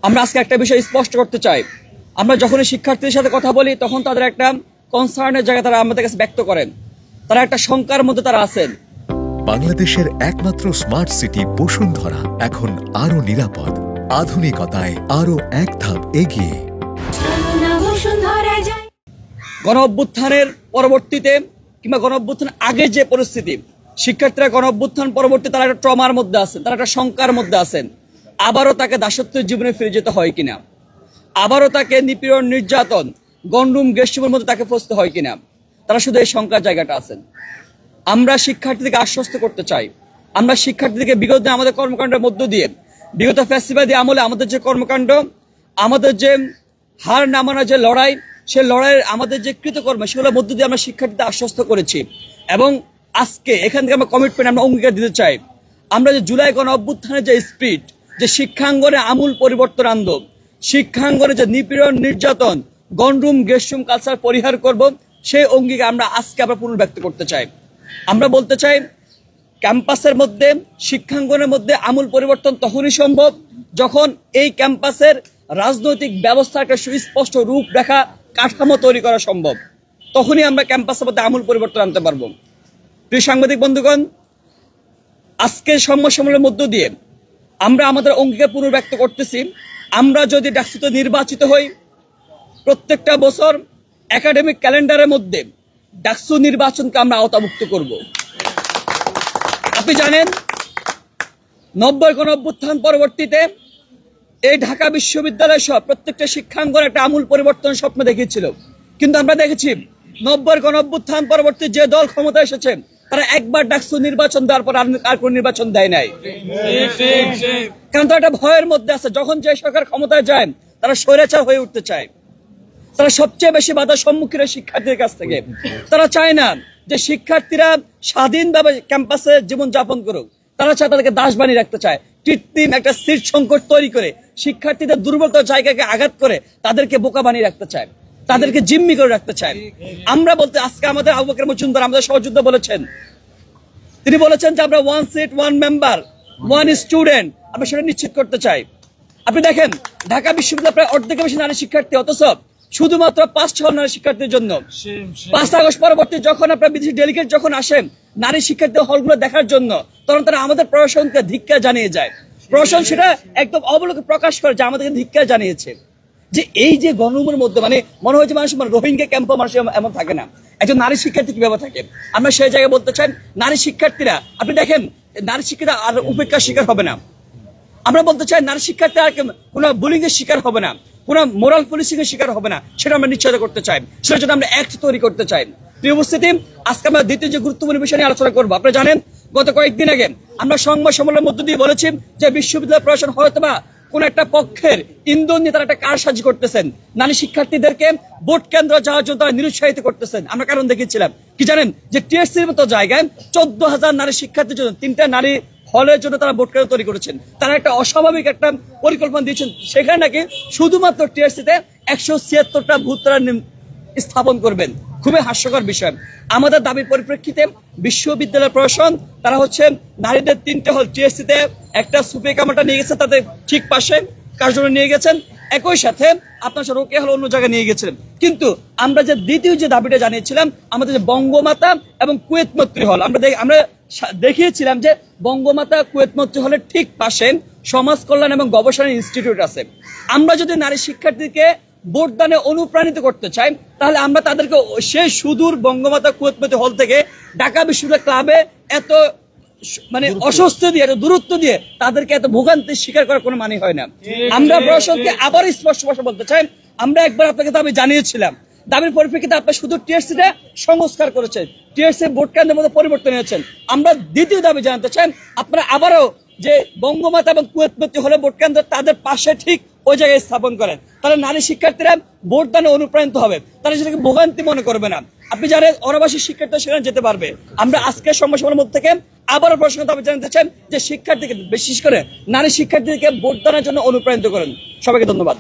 আমরা আজকে একটা বিষয় স্পষ্ট করতে চাই, আমরা যখনই শিক্ষার্থীদের সাথে কথা বলি তখন তাদের একটা কনসার্নের জায়গা তারা আমাদের কাছে ব্যক্ত করেন, তারা একটা শঙ্কার মধ্যে তারা আছেন। বাংলাদেশের একমাত্র স্মার্ট সিটি বসুন্ধরা এখন আরো নিরাপদ, আধুনিকতায় আরো এক ধাপ এগিয়ে। গণ অভ্যুত্থানের পরবর্তীতে কিংবা গণ অভ্যুত্থান আগে যে পরিস্থিতি, শিক্ষার্থীরা গণ অভ্যুত্থান পরবর্তী তারা একটা ট্রমার মধ্যে আছেন, তারা একটা শঙ্কার মধ্যে আছেন। আবারও তাকে দাসত্বের জীবনে ফিরে যেতে হয় কিনা, আবারও তাকে নিপীড়ন নির্যাতন গণরুম গেস্টরুমের মধ্যে তাকে ফসতে হয় কিনা, তারা শুধু এই শঙ্কার জায়গাটা আছেন। আমরা শিক্ষার্থীদেরকে আশ্বস্ত করতে চাই, আমরা শিক্ষার্থীদেরকে বিগত দিনে আমাদের কর্মকাণ্ডের মধ্য দিয়ে, বিগত ফ্যাসিবাদী আমলে আমাদের যে কর্মকাণ্ড, আমাদের যে হার নামানোর যে লড়াই, সে লড়াইয়ের আমাদের যে কৃতকর্ম, সেগুলোর মধ্য দিয়ে আমরা শিক্ষার্থীদের আশ্বস্ত করেছি। এবং আজকে এখান থেকে আমরা কমিটমেন্ট, আমরা অঙ্গীকার দিতে চাই, আমরা যে জুলাই গণ অভ্যুত্থানের যে স্পিরিট, যে শিক্ষাঙ্গনে আমূল পরিবর্তন আনব, শিক্ষাঙ্গনে যে নিপীড়ন নির্যাতন গণরুম গেস্টরুম কালচার পরিহার করব, সেই অঙ্গীকার আমরা আজকে আবার পুনর্ব্যক্ত করতে চাই। আমরা বলতে চাই, ক্যাম্পাসের মধ্যে, শিক্ষাঙ্গনের মধ্যে আমূল পরিবর্তন তখনই সম্ভব যখন এই ক্যাম্পাসের রাজনৈতিক ব্যবস্থা একটা সুস্পষ্ট রূপরেখা কাঠামো তৈরি করা সম্ভব, তখনই আমরা ক্যাম্পাসের মধ্যে আমূল পরিবর্তন আনতে পারবো। প্রিয় সাংবাদিক বন্ধুগণ, আজকের সম্মেলনের মধ্য দিয়ে আমরা আমাদের অঙ্গীকার পুনর্ব্যক্ত করতেছি, আমরা যদি ডাকসুতে নির্বাচিত হই, প্রত্যেকটা বছর একাডেমিক ক্যালেন্ডারের মধ্যে ডাকসু নির্বাচনকে আমরা আওতামুক্ত করব। আপনি জানেন 90 গণ অভ্যুত্থান পরবর্তীতে এই ঢাকা বিশ্ববিদ্যালয় সহ প্রত্যেকটা শিক্ষাঙ্গন একটা আমূল পরিবর্তন স্বপ্ন দেখিয়েছিল, কিন্তু আমরা দেখেছি 90 গণ অভ্যুত্থান পরবর্তী যে দল ক্ষমতা এসেছে তারা একবার ডাকসু নির্বাচন দেওয়ার পর আর কোন নির্বাচন দেয় নাই। কারণ তারা একটা ভয়ের মধ্যে আছে, যখন যে সরকার ক্ষমতায় যায় তারা স্বৈরাচার হয়ে উঠতে চায়। তারা সবচেয়ে বেশি বাধার সম্মুখীন শিক্ষার্থীদের কাছ থেকে। তারা চায় না যে শিক্ষার্থীরা স্বাধীনভাবে ক্যাম্পাসে জীবন যাপন করুক, তারা চায় তাদেরকে দাস বানিয়ে রাখতে চায়। কৃত্রিম একটা সিট সংকট তৈরি করে শিক্ষার্থীদের দুর্বলতার জায়গাকে আঘাত করে তাদেরকে বোকা বানিয়ে রাখতে চায়, তাদেরকে জিম্মি করে রাখতে চায়। আমরা বলতে, আজকে আমাদের আবু বকর মজুমদার আমাদের সহযোদ্ধা বলেছেন, তিনি বলেছেন যে আমরা 1 সিট 1 মেম্বার 1 স্টুডেন্ট আমরা সেটা নিশ্চিত করতে চাই। আপনি দেখেন ঢাকা বিশ্ববিদ্যালয় প্রায় অর্ধেকের বেশি নারী শিক্ষার্থী, অথচ শুধুমাত্র 5-6 নারী শিক্ষার্থীর জন্য 5 আগস্ট পরবর্তী যখন আপনার বিদেশি ডেলিগেট যখন আসেন নারী শিক্ষার্থী হলগুলো দেখার জন্য, তখন তারা আমাদের প্রশাসনকে ধিক্কার জানিয়ে যায়। প্রশাসন সেটা একদম অবলোকে প্রকাশ করে যে আমাদেরকে ধিক্কার জানিয়েছে। যে এই যে গণরুমের মধ্যে মনে হয় যে মানুষ রোহিঙ্গা ক্যাম্পে মানুষ এমন থাকে না, একজন নারী শিক্ষার্থী কিভাবে থাকে। আমরা সেই জায়গায় বলতে চাই, নারী শিক্ষার্থীরা, আপনি দেখেন নারী শিক্ষার্থীরা আর উপেক্ষার শিকার হবে না। আমরা বলতে চাই নারী শিক্ষার্থী আর কোনো বুলিং এর শিকার হবে না, কোনো মোরাল পুলিশিং এর শিকার হবে না, সেটা আমরা নিশ্চিত করতে চাই। সেটার জন্য আমরা অ্যাক্ট তৈরি করতে চাই। প্রিয় উপস্থিতি, আজকে আমরা দ্বিতীয় যে গুরুত্বপূর্ণ বিষয় নিয়ে আলোচনা করবো, আপনারা জানেন গত কয়েকদিন আগে আমরা সংবাদ সম্মেলনের মধ্য দিয়ে বলেছি যে বিশ্ববিদ্যালয় প্রশাসন হয়তোবা কোন একটা পক্ষের ইন্ধন নিয়ে তারা একটা কারসাজি করতেছেন, নারী শিক্ষার্থীদেরকে ভোট কেন্দ্র যাওয়ার জন্য তারা নিরুৎসাহিত করতেছেন। আমরা কারণ দেখেছিলাম কি জানেন, যে টিএসসির মতো জায়গায় 14,000 নারী শিক্ষার্থীর জন্য 3টা নারী হলের জন্য তারা ভোট কেন্দ্র তৈরি করেছেন। তারা একটা অস্বাভাবিক একটা পরিকল্পনা দিয়েছেন, সেখানে নাকি শুধুমাত্র টিএসসিতে 176টা ভূত তারা স্থাপন করবেন। খুবই হাস্যকর বিষয়। আমাদের দাবির পরিপ্রেক্ষিতে বিশ্ববিদ্যালয় প্রশাসন তারা নারীদের 3টে হল টিএসসিতে একটা সুপে কামাটা নিয়ে গেছে, তাদের ঠিক পাশে কার্যালয় নিয়ে গেছেন, একই সাথে আপনার রোকেয়া হল অন্য জায়গায় নিয়ে গেছিলেন। কিন্তু আমরা যে দ্বিতীয় যে দাবিটা জানিয়েছিলাম, আমাদের যে বঙ্গমাতা এবং কুয়েত মৈত্রী হল, আমরা দেখিয়েছিলাম যে বঙ্গমাতা কুয়েত মৈত্রী হলের ঠিক পাশে সমাজ কল্যাণ এবং গবেষণা ইনস্টিটিউট আছে। আমরা যদি নারী শিক্ষার্থীকে ভোটদানে অনুপ্রাণিত করতে চাই, তাহলে আমরা তাদেরকে সেই সুদূর বঙ্গমাতা কুয়েত মৈত্রী হল থেকে ঢাকা বিশ্ববিদ্যালয় ক্লাবে এত অস্বস্তি দিয়ে, এত দূরত্ব দিয়ে তাদেরকে এত ভোগান্তির শিকার করার কোনো মানে হয় না। আমরা প্রশাসনকে আবার স্পষ্ট ভাষা বলতে চাই, আমরা একবার আপনাকে দাবি জানিয়েছিলাম, দাবির পরিপ্রেক্ষিতে আপনার শুধু টিএসসিটা সংস্কার করেছেন, টিএসসি ভোট কেন্দ্রের মধ্যে পরিবর্তন এনেছেন। আমরা দ্বিতীয় দাবি জানাতে চাই, আপনারা আবারও যে বঙ্গমাতা এবং কুয়েত মৈত্রী হলে ভোট কেন্দ্র তাদের পাশে ঠিক ওই জায়গায় স্থাপন করেন, তাহলে নারী শিক্ষার্থীরা ভোটদানে অনুপ্রাণিত হবে, তারা সেটাকে ভোগান্তি মনে করবে না। আপনি জানেন অনাবাসী শিক্ষার্থীরা সেখানে যেতে পারবে। আমরা আজকের সমস্যার মধ্যে থেকে আবারও প্রশ্ন দাবি জানাতে চান যে শিক্ষার্থীকে, বিশেষ করে নারী শিক্ষার্থীদেরকে ভোটদানের জন্য অনুপ্রাণিত করেন। সবাইকে ধন্যবাদ।